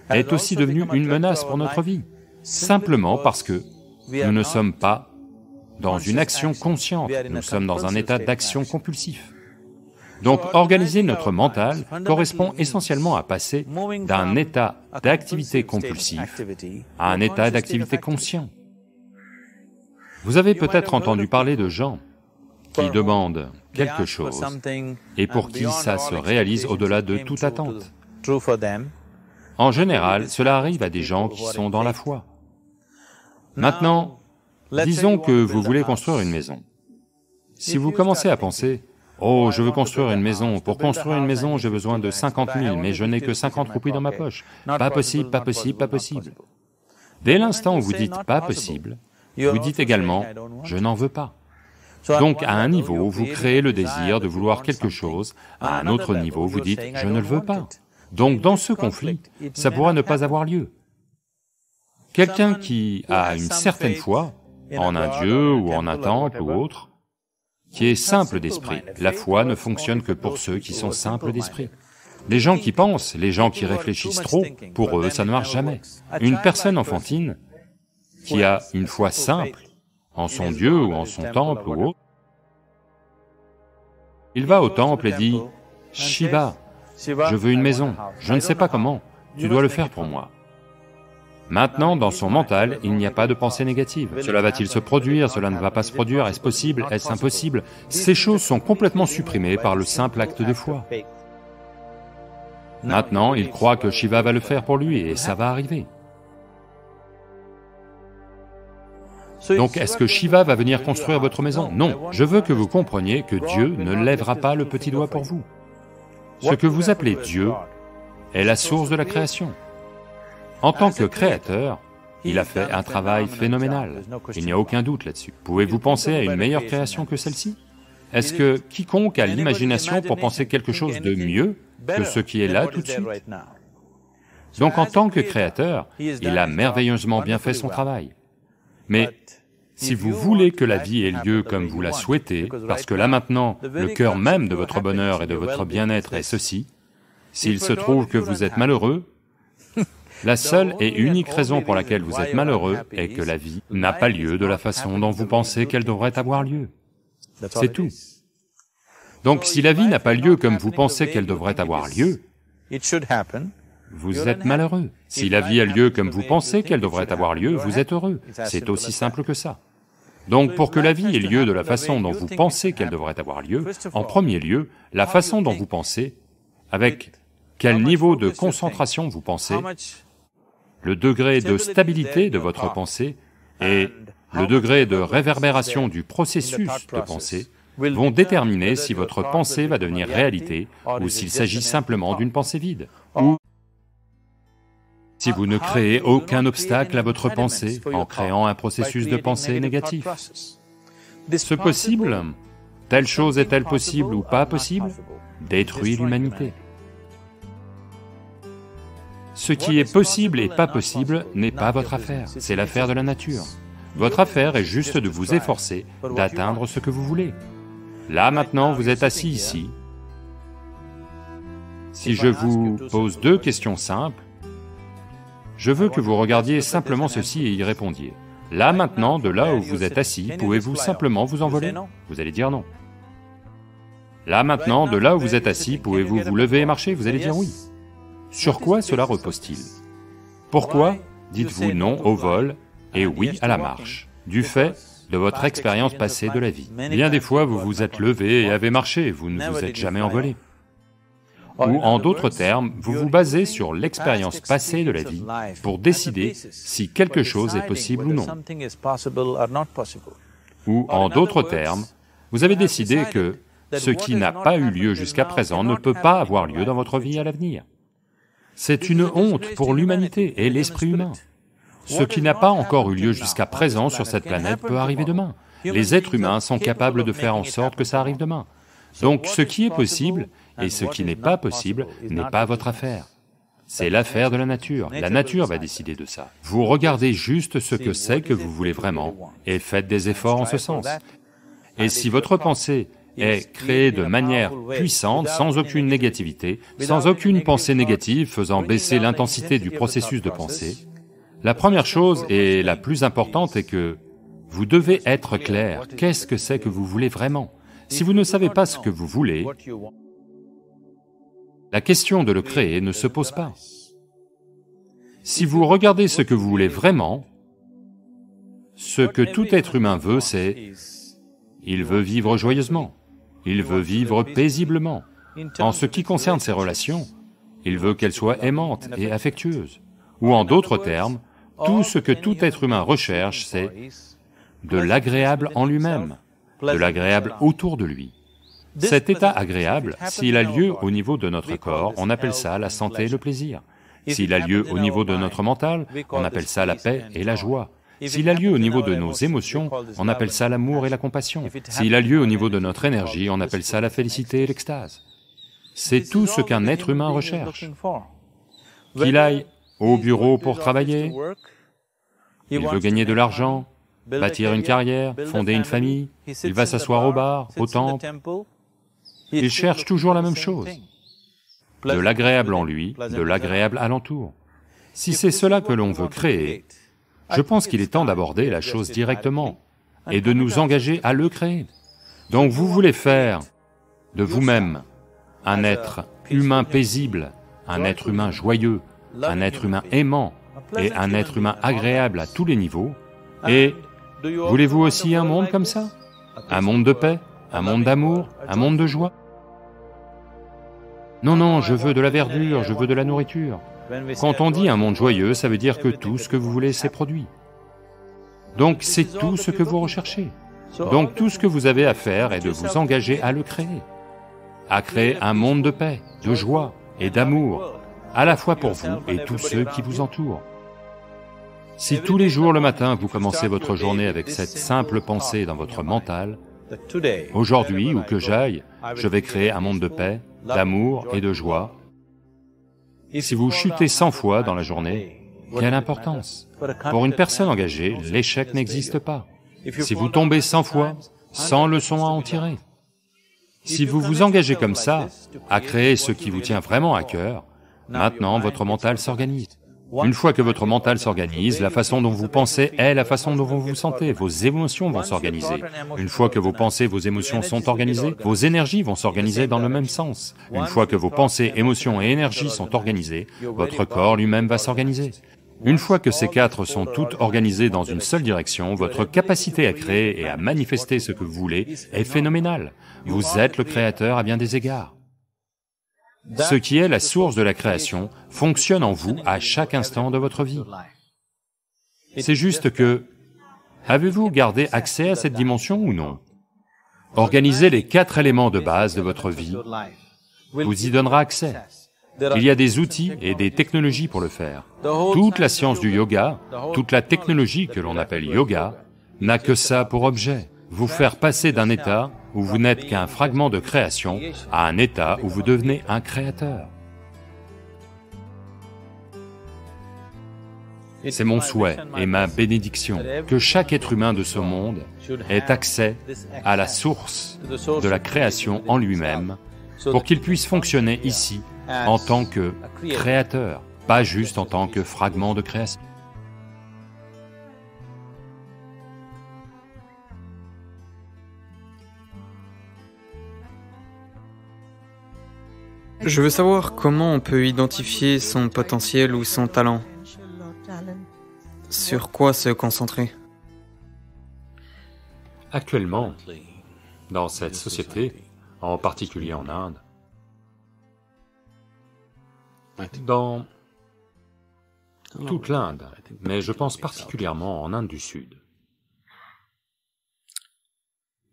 est aussi devenu une menace pour notre vie, simplement parce que nous ne sommes pas dans une action consciente, nous sommes dans un état d'action compulsif. Donc organiser notre mental correspond essentiellement à passer d'un état d'activité compulsif à un état d'activité conscient. Vous avez peut-être entendu parler de gens qui demandent quelque chose et pour qui ça se réalise au-delà de toute attente. En général, cela arrive à des gens qui sont dans la foi. Maintenant, disons que vous voulez construire une maison. Si vous commencez à penser, « Oh, je veux construire une maison, pour construire une maison, j'ai besoin de 50 000, mais je n'ai que 50 roupies dans ma poche. Pas possible, pas possible, pas possible. » Dès l'instant où vous dites « pas possible », vous dites également « je n'en veux pas ». Donc à un niveau, vous créez le désir de vouloir quelque chose, à un autre niveau, vous dites « je ne le veux pas ». Donc dans ce conflit, ça pourra ne pas avoir lieu. Quelqu'un qui a une certaine foi, en un dieu ou en un temple ou autre, qui est simple d'esprit, la foi ne fonctionne que pour ceux qui sont simples d'esprit. Les gens qui pensent, les gens qui réfléchissent trop, pour eux ça ne marche jamais. Une personne enfantine qui a une foi simple, en son dieu ou en son temple ou autre, il va au temple et dit, « Shiva, je veux une maison, je ne sais pas comment, tu dois le faire pour moi. » Maintenant, dans son mental, il n'y a pas de pensée négative. Cela va-t-il se produire? Cela ne va pas se produire? Est-ce possible? Est-ce impossible? Ces choses sont complètement supprimées par le simple acte de foi. Maintenant, il croit que Shiva va le faire pour lui, et ça va arriver. Donc, est-ce que Shiva va venir construire votre maison? Non, je veux que vous compreniez que Dieu ne lèvera pas le petit doigt pour vous. Ce que vous appelez Dieu est la source de la création. En tant que créateur, il a fait un travail phénoménal, il n'y a aucun doute là-dessus. Pouvez-vous penser à une meilleure création que celle-ci? Est-ce que quiconque a l'imagination pour penser quelque chose de mieux que ce qui est là tout de suite? Donc en tant que créateur, il a merveilleusement bien fait son travail. Mais si vous voulez que la vie ait lieu comme vous la souhaitez, parce que là maintenant, le cœur même de votre bonheur et de votre bien-être est ceci, s'il se trouve que vous êtes malheureux, la seule et unique raison pour laquelle vous êtes malheureux est que la vie n'a pas lieu de la façon dont vous pensez qu'elle devrait avoir lieu. C'est tout. Donc si la vie n'a pas lieu comme vous pensez qu'elle devrait avoir lieu, vous êtes malheureux. Si la vie a lieu comme vous pensez qu'elle devrait avoir lieu, vous êtes heureux. C'est aussi simple que ça. Donc pour que la vie ait lieu de la façon dont vous pensez qu'elle devrait avoir lieu, en premier lieu, la façon dont vous pensez, avec quel niveau de concentration vous pensez, le degré de stabilité de votre pensée et le degré de réverbération du processus de pensée vont déterminer si votre pensée va devenir réalité ou s'il s'agit simplement d'une pensée vide, ou si vous ne créez aucun obstacle à votre pensée en créant un processus de pensée négatif. Ce possible, telle chose est-elle possible ou pas possible, détruit l'humanité. Ce qui est possible et pas possible n'est pas votre affaire, c'est l'affaire de la nature. Votre affaire est juste de vous efforcer d'atteindre ce que vous voulez. Là maintenant, vous êtes assis ici. Si je vous pose deux questions simples, je veux que vous regardiez simplement ceci et y répondiez. Là maintenant, de là où vous êtes assis, pouvez-vous simplement vous envoler? Vous allez dire non. Là maintenant, de là où vous êtes assis, pouvez-vous vous lever et marcher? Vous allez dire oui. Sur quoi cela repose-t-il? Pourquoi dites-vous non au vol et oui à la marche? Du fait de votre expérience passée de la vie. Bien des fois, vous vous êtes levé et avez marché, vous ne vous êtes jamais envolé. Ou en d'autres termes, vous vous basez sur l'expérience passée de la vie pour décider si quelque chose est possible ou non. Ou en d'autres termes, vous avez décidé que ce qui n'a pas eu lieu jusqu'à présent ne peut pas avoir lieu dans votre vie à l'avenir. C'est une honte pour l'humanité et l'esprit humain. Ce qui n'a pas encore eu lieu jusqu'à présent sur cette planète peut arriver demain. Les êtres humains sont capables de faire en sorte que ça arrive demain. Donc ce qui est possible et ce qui n'est pas possible n'est pas votre affaire. C'est l'affaire de la nature va décider de ça. Vous regardez juste ce que c'est que vous voulez vraiment et faites des efforts en ce sens. Et si votre pensée est créée de manière puissante, sans aucune négativité, sans aucune pensée négative faisant baisser l'intensité du processus de pensée, la première chose et la plus importante est que vous devez être clair. Qu'est-ce que c'est que vous voulez vraiment? Si vous ne savez pas ce que vous voulez, la question de le créer ne se pose pas. Si vous regardez ce que vous voulez vraiment, ce que tout être humain veut, c'est... il veut vivre joyeusement, il veut vivre paisiblement. En ce qui concerne ses relations, il veut qu'elles soient aimantes et affectueuses. Ou en d'autres termes, tout ce que tout être humain recherche, c'est de l'agréable en lui-même, de l'agréable autour de lui. Cet état agréable, s'il a lieu au niveau de notre corps, on appelle ça la santé et le plaisir. S'il a lieu au niveau de notre mental, on appelle ça la paix et la joie. S'il a lieu au niveau de nos émotions, on appelle ça l'amour et la compassion. S'il a lieu au niveau de notre énergie, on appelle ça la félicité et l'extase. C'est tout ce qu'un être humain recherche. Qu'il aille au bureau pour travailler, il veut gagner de l'argent, bâtir une carrière, fonder une famille, il va s'asseoir au bar, au temple. Il cherche toujours la même chose, de l'agréable en lui, de l'agréable alentour. Si c'est cela que l'on veut créer, je pense qu'il est temps d'aborder la chose directement et de nous engager à le créer. Donc vous voulez faire de vous-même un être humain paisible, un être humain joyeux, un être humain aimant et un être humain agréable à tous les niveaux, et voulez-vous aussi un monde comme ça? Un monde de paix, un monde d'amour, un monde de joie? Non, non, je veux de la verdure, je veux de la nourriture. Quand on dit un monde joyeux, ça veut dire que tout ce que vous voulez s'est produit. Donc c'est tout ce que vous recherchez. Donc tout ce que vous avez à faire est de vous engager à le créer, à créer un monde de paix, de joie et d'amour, à la fois pour vous et tous ceux qui vous entourent. Si tous les jours le matin vous commencez votre journée avec cette simple pensée dans votre mental, aujourd'hui, où que j'aille, je vais créer un monde de paix, d'amour et de joie. Si vous chutez 100 fois dans la journée, quelle importance? Pour une personne engagée, l'échec n'existe pas. Si vous tombez 100 fois, 100 leçons à en tirer. Si vous vous engagez comme ça, à créer ce qui vous tient vraiment à cœur, maintenant votre mental s'organise. Une fois que votre mental s'organise, la façon dont vous pensez est la façon dont vous vous sentez, vos émotions vont s'organiser. Une fois que vos pensées, vos émotions sont organisées, vos énergies vont s'organiser dans le même sens. Une fois que vos pensées, émotions et énergies sont organisées, votre corps lui-même va s'organiser. Une fois que ces quatre sont toutes organisées dans une seule direction, votre capacité à créer et à manifester ce que vous voulez est phénoménale. Vous êtes le créateur à bien des égards. Ce qui est la source de la création fonctionne en vous à chaque instant de votre vie. C'est juste que, avez-vous gardé accès à cette dimension ou non? Organisez les 4 éléments de base de votre vie, vous y donnera accès. Il y a des outils et des technologies pour le faire. Toute la science du yoga, toute la technologie que l'on appelle yoga, n'a que ça pour objet, vous faire passer d'un état où vous n'êtes qu'un fragment de création à un état où vous devenez un créateur. C'est mon souhait et ma bénédiction que chaque être humain de ce monde ait accès à la source de la création en lui-même pour qu'il puisse fonctionner ici en tant que créateur, pas juste en tant que fragment de création. Je veux savoir comment on peut identifier son potentiel ou son talent. Sur quoi se concentrer? Actuellement, dans cette société, en particulier en Inde, dans toute l'Inde, mais je pense particulièrement en Inde du Sud,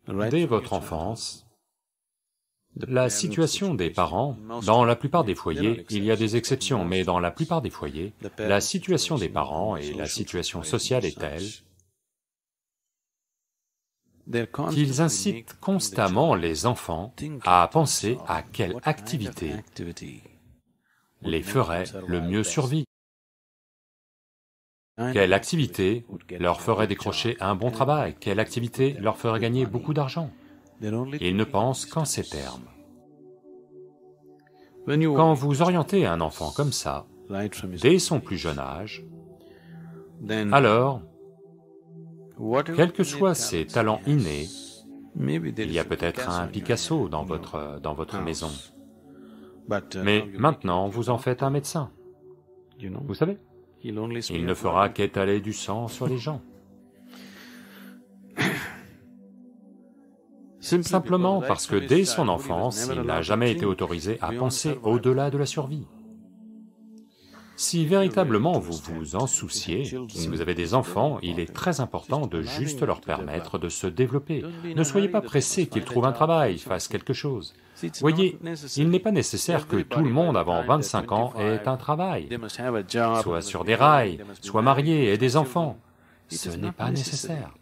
dès votre enfance, la situation des parents, dans la plupart des foyers, il y a des exceptions, mais dans la plupart des foyers, la situation des parents et la situation sociale est telle qu'ils incitent constamment les enfants à penser à quelle activité les ferait le mieux survivre, quelle activité leur ferait décrocher un bon travail, quelle activité leur ferait gagner beaucoup d'argent. Ils ne pensent qu'en ces termes. Quand vous orientez un enfant comme ça, dès son plus jeune âge, alors, quels que soient ses talents innés, il y a peut-être un Picasso dans votre maison, mais maintenant vous en faites un médecin. Vous savez, il ne fera qu'étaler du sang sur les gens. Simplement parce que dès son enfance, il n'a jamais été autorisé à penser au-delà de la survie. Si véritablement vous vous en souciez, si vous avez des enfants, il est très important de juste leur permettre de se développer. Ne soyez pas pressés qu'ils trouvent un travail, fassent quelque chose. Voyez, il n'est pas nécessaire que tout le monde avant 25 ans ait un travail, soit sur des rails, soit marié, ait des enfants. Ce n'est pas nécessaire.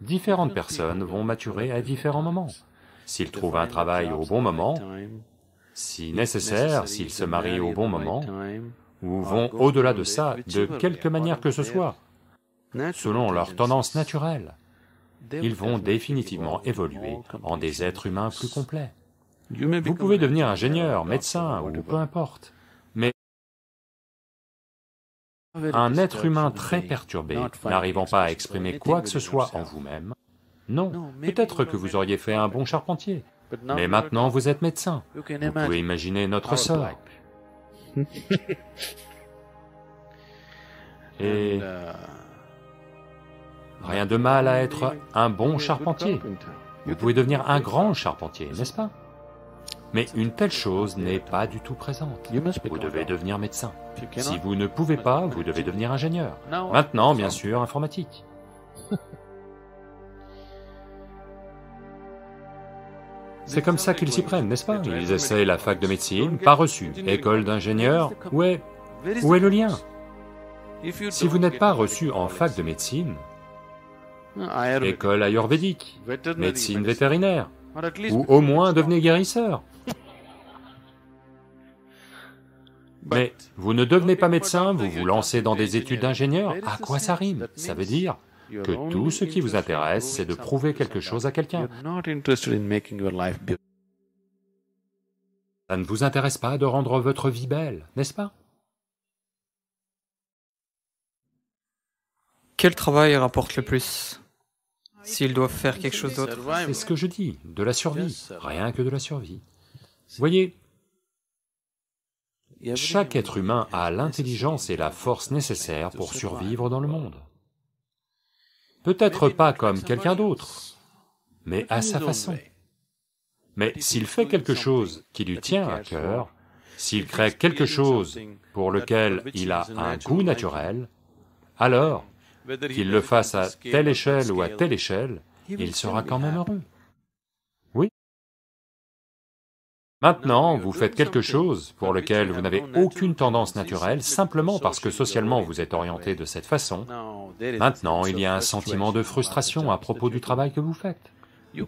Différentes personnes vont maturer à différents moments. S'ils trouvent un travail au bon moment, si nécessaire, s'ils se marient au bon moment, ou vont au-delà de ça, de quelque manière que ce soit, selon leur tendance naturelle, ils vont définitivement évoluer en des êtres humains plus complets. Vous pouvez devenir ingénieur, médecin, ou peu importe, mais un être humain très perturbé, n'arrivant pas à exprimer quoi que ce soit en vous-même, non, peut-être que vous auriez fait un bon charpentier, mais maintenant vous êtes médecin, vous pouvez imaginer notre sort. Et rien de mal à être un bon charpentier. Vous pouvez devenir un grand charpentier, n'est-ce pas? Mais une telle chose n'est pas du tout présente. Vous devez devenir médecin. Si vous ne pouvez pas, vous devez devenir ingénieur. Maintenant, bien sûr, informatique. C'est comme ça qu'ils s'y prennent, n'est-ce pas? Ils essaient la fac de médecine, pas reçu. École d'ingénieur, où est le lien? Si vous n'êtes pas reçu en fac de médecine, école ayurvédique, médecine vétérinaire, ou au moins devenez guérisseur. Mais vous ne devenez pas médecin, vous vous lancez dans des études d'ingénieur, à quoi ça rime? Ça veut dire que tout ce qui vous intéresse, c'est de prouver quelque chose à quelqu'un. Ça ne vous intéresse pas de rendre votre vie belle, n'est-ce pas? Quel travail rapporte le plus, s'ils doivent faire quelque chose d'autre? C'est ce que je dis, de la survie, rien que de la survie. Voyez, chaque être humain a l'intelligence et la force nécessaires pour survivre dans le monde. Peut-être pas comme quelqu'un d'autre, mais à sa façon. Mais s'il fait quelque chose qui lui tient à cœur, s'il crée quelque chose pour lequel il a un goût naturel, alors, qu'il le fasse à telle échelle ou à telle échelle, il sera quand même heureux. Oui. Maintenant, vous faites quelque chose pour lequel vous n'avez aucune tendance naturelle, simplement parce que socialement vous êtes orienté de cette façon. Maintenant, il y a un sentiment de frustration à propos du travail que vous faites.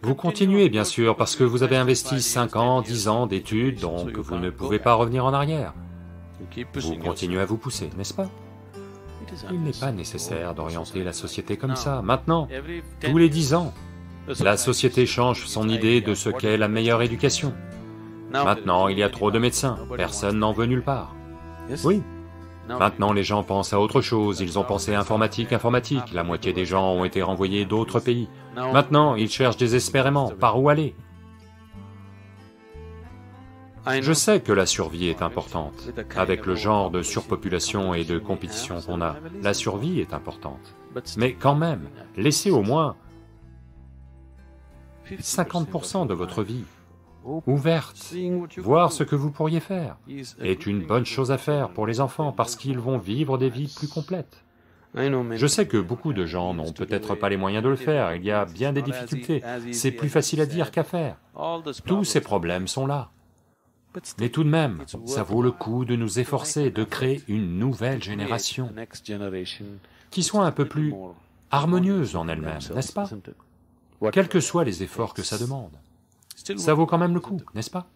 Vous continuez, bien sûr, parce que vous avez investi 5 ans, 10 ans d'études, donc vous ne pouvez pas revenir en arrière. Vous continuez à vous pousser, n'est-ce pas? Il n'est pas nécessaire d'orienter la société comme ça. Maintenant, tous les 10 ans, la société change son idée de ce qu'est la meilleure éducation. Maintenant, il y a trop de médecins, personne n'en veut nulle part. Oui. Maintenant, les gens pensent à autre chose, ils ont pensé informatique, la moitié des gens ont été renvoyés d'autres pays. Maintenant, ils cherchent désespérément par où aller. Je sais que la survie est importante. Avec le genre de surpopulation et de compétition qu'on a, la survie est importante. Mais quand même, laissez au moins 50% de votre vie ouverte. Voir ce que vous pourriez faire est une bonne chose à faire pour les enfants parce qu'ils vont vivre des vies plus complètes. Je sais que beaucoup de gens n'ont peut-être pas les moyens de le faire, il y a bien des difficultés, c'est plus facile à dire qu'à faire. Tous ces problèmes sont là. Mais tout de même, ça vaut le coup de nous efforcer de créer une nouvelle génération qui soit un peu plus harmonieuse en elle-même, n'est-ce pas? quels que soient les efforts que ça demande. Ça vaut quand même le coup, n'est-ce pas?